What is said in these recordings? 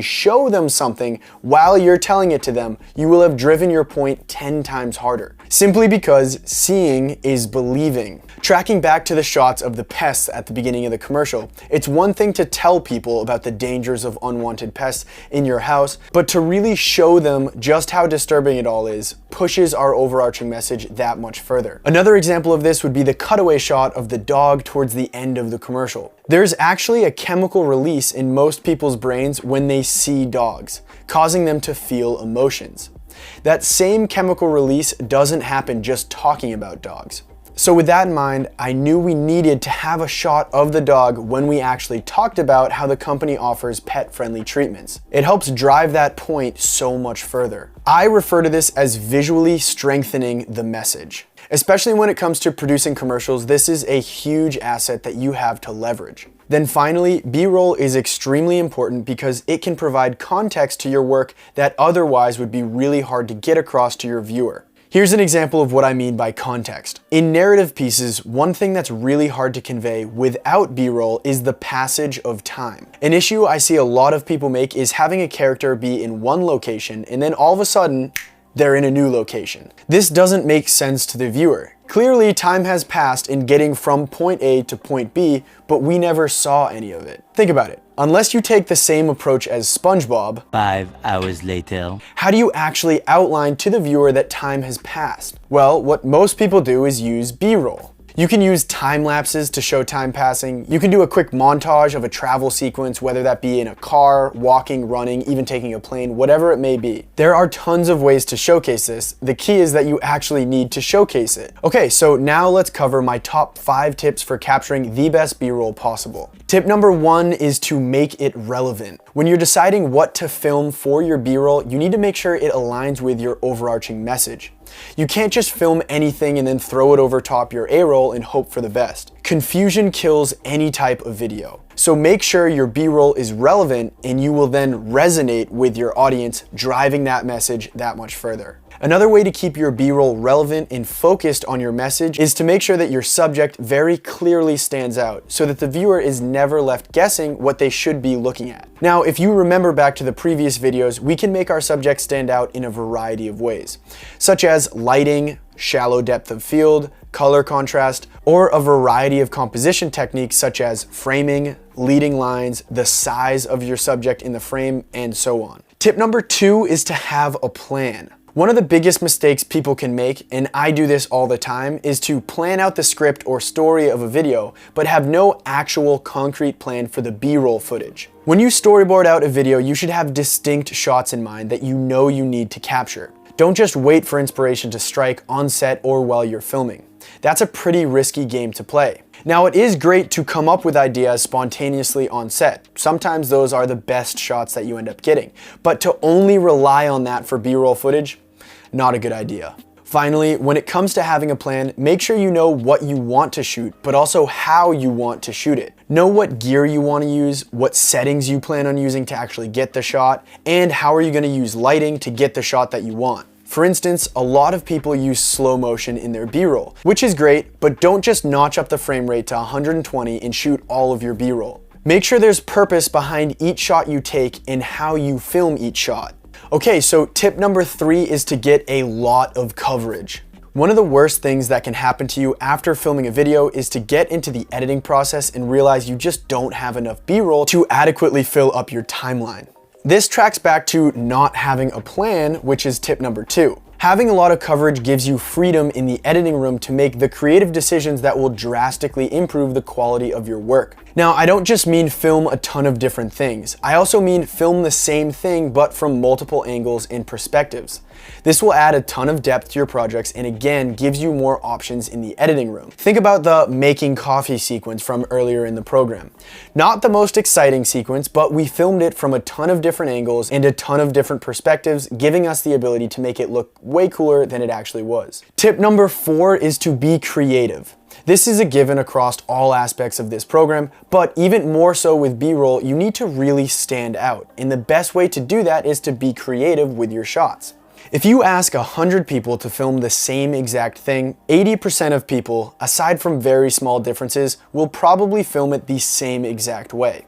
show them something while you're telling it to them, you will have driven your point 10 times harder. Simply because seeing is believing. Tracking back to the shots of the pests at the beginning of the commercial, it's one thing to tell people about the dangers of unwanted pests in your house, but to really show them just how disturbing it all is pushes our overarching message that much further. Another example of this would be the cutaway shot of the dog towards the end of the commercial. There's actually a chemical release in most people's brains when they see dogs, causing them to feel emotions. That same chemical release doesn't happen just talking about dogs. So with that in mind, I knew we needed to have a shot of the dog when we actually talked about how the company offers pet-friendly treatments. It helps drive that point so much further. I refer to this as visually strengthening the message. Especially when it comes to producing commercials, this is a huge asset that you have to leverage. Then finally, B-roll is extremely important because it can provide context to your work that otherwise would be really hard to get across to your viewer. Here's an example of what I mean by context. In narrative pieces, one thing that's really hard to convey without B-roll is the passage of time. An issue I see a lot of people make is having a character be in one location and then all of a sudden, they're in a new location. This doesn't make sense to the viewer. Clearly, time has passed in getting from point A to point B, but we never saw any of it. Think about it. Unless you take the same approach as SpongeBob, 5 hours later, how do you actually outline to the viewer that time has passed? Well, what most people do is use B-roll. You can use time lapses to show time passing. You can do a quick montage of a travel sequence, whether that be in a car, walking, running, even taking a plane, whatever it may be. There are tons of ways to showcase this. The key is that you actually need to showcase it. Okay, so now let's cover my top 5 tips for capturing the best B-roll possible. Tip number 1 is to make it relevant. When you're deciding what to film for your B-roll, you need to make sure it aligns with your overarching message. You can't just film anything and then throw it over top your A-roll and hope for the best. Confusion kills any type of video. So make sure your B-roll is relevant and you will then resonate with your audience, driving that message that much further. Another way to keep your B-roll relevant and focused on your message is to make sure that your subject very clearly stands out so that the viewer is never left guessing what they should be looking at. Now, if you remember back to the previous videos, we can make our subject stand out in a variety of ways, such as lighting, shallow depth of field, color contrast, or a variety of composition techniques such as framing, leading lines, the size of your subject in the frame, and so on. Tip number 2 is to have a plan. One of the biggest mistakes people can make, and I do this all the time, is to plan out the script or story of a video, but have no actual concrete plan for the B-roll footage. When you storyboard out a video, you should have distinct shots in mind that you know you need to capture. Don't just wait for inspiration to strike on set or while you're filming. That's a pretty risky game to play. Now, it is great to come up with ideas spontaneously on set. Sometimes those are the best shots that you end up getting. But to only rely on that for B-roll footage, not a good idea. Finally, when it comes to having a plan, make sure you know what you want to shoot, but also how you want to shoot it. Know what gear you want to use, what settings you plan on using to actually get the shot, and how are you going to use lighting to get the shot that you want. For instance, a lot of people use slow motion in their B-roll, which is great, but don't just notch up the frame rate to 120 and shoot all of your B-roll. Make sure there's purpose behind each shot you take and how you film each shot. Okay, so tip number 3 is to get a lot of coverage. One of the worst things that can happen to you after filming a video is to get into the editing process and realize you just don't have enough B-roll to adequately fill up your timeline. This tracks back to not having a plan, which is tip number 2. Having a lot of coverage gives you freedom in the editing room to make the creative decisions that will drastically improve the quality of your work. Now, I don't just mean film a ton of different things. I also mean film the same thing, but from multiple angles and perspectives. This will add a ton of depth to your projects and again, gives you more options in the editing room. Think about the making coffee sequence from earlier in the program. Not the most exciting sequence, but we filmed it from a ton of different angles and a ton of different perspectives, giving us the ability to make it look way cooler than it actually was. Tip number 4 is to be creative. This is a given across all aspects of this program, but even more so with B-roll, you need to really stand out. And the best way to do that is to be creative with your shots. If you ask 100 people to film the same exact thing, 80% of people, aside from very small differences, will probably film it the same exact way.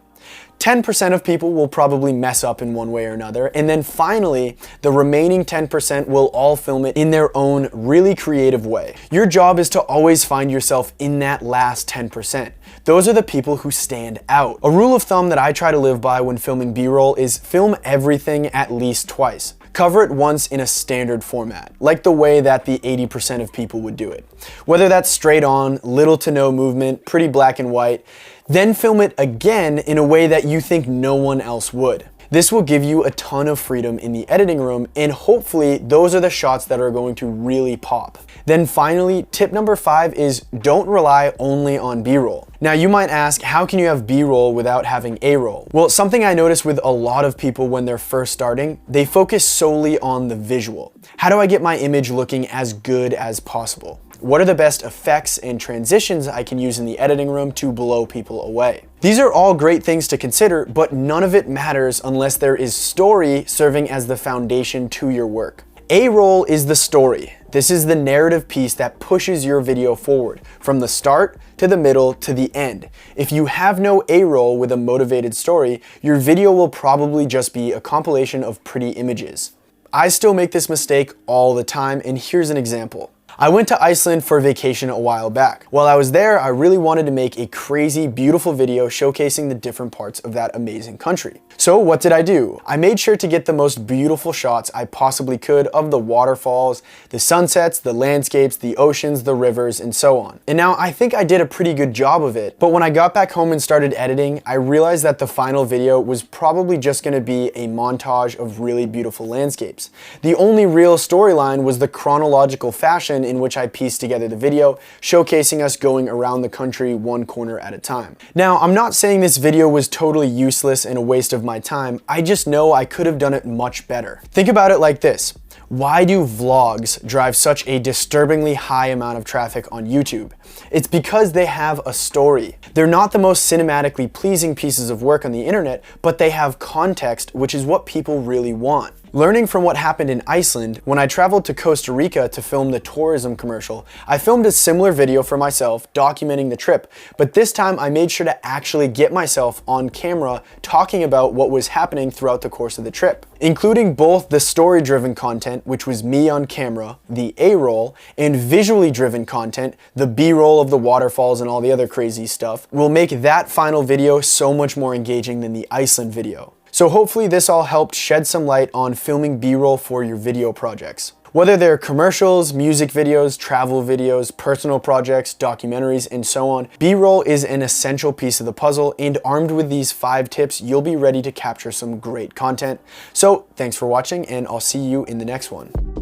10% of people will probably mess up in one way or another, and then finally, the remaining 10% will all film it in their own really creative way. Your job is to always find yourself in that last 10%. Those are the people who stand out. A rule of thumb that I try to live by when filming B-roll is film everything at least twice. Cover it once in a standard format, like the way that the 80% of people would do it. Whether that's straight on, little to no movement, pretty black and white, then film it again in a way that you think no one else would. This will give you a ton of freedom in the editing room, and hopefully those are the shots that are going to really pop. Then finally, tip number 5 is don't rely only on B-roll. Now you might ask, how can you have B-roll without having A-roll? Well, something I notice with a lot of people when they're first starting, they focus solely on the visual. How do I get my image looking as good as possible? What are the best effects and transitions I can use in the editing room to blow people away? These are all great things to consider, but none of it matters unless there is story serving as the foundation to your work. A-roll is the story. This is the narrative piece that pushes your video forward, from the start to the middle to the end. If you have no A-roll with a motivated story, your video will probably just be a compilation of pretty images. I still make this mistake all the time, and here's an example. I went to Iceland for vacation a while back. While I was there, I really wanted to make a crazy, beautiful video showcasing the different parts of that amazing country. So what did I do? I made sure to get the most beautiful shots I possibly could of the waterfalls, the sunsets, the landscapes, the oceans, the rivers, and so on. And now I think I did a pretty good job of it, but when I got back home and started editing, I realized that the final video was probably just gonna be a montage of really beautiful landscapes. The only real storyline was the chronological fashion in which I pieced together the video, showcasing us going around the country one corner at a time. Now, I'm not saying this video was totally useless and a waste of my time, I just know I could have done it much better. Think about it like this. Why do vlogs drive such a disturbingly high amount of traffic on YouTube? It's because they have a story. They're not the most cinematically pleasing pieces of work on the internet, but they have context, which is what people really want. Learning from what happened in Iceland, when I traveled to Costa Rica to film the tourism commercial, I filmed a similar video for myself documenting the trip, but this time I made sure to actually get myself on camera talking about what was happening throughout the course of the trip, including both the story-driven content, which was me on camera, the A-roll, and visually driven content, the B-roll of the waterfalls and all the other crazy stuff, will make that final video so much more engaging than the Iceland video. So hopefully this all helped shed some light on filming B-roll for your video projects. Whether they're commercials, music videos, travel videos, personal projects, documentaries, and so on, B-roll is an essential piece of the puzzle, and armed with these 5 tips, you'll be ready to capture some great content. So thanks for watching, and I'll see you in the next one.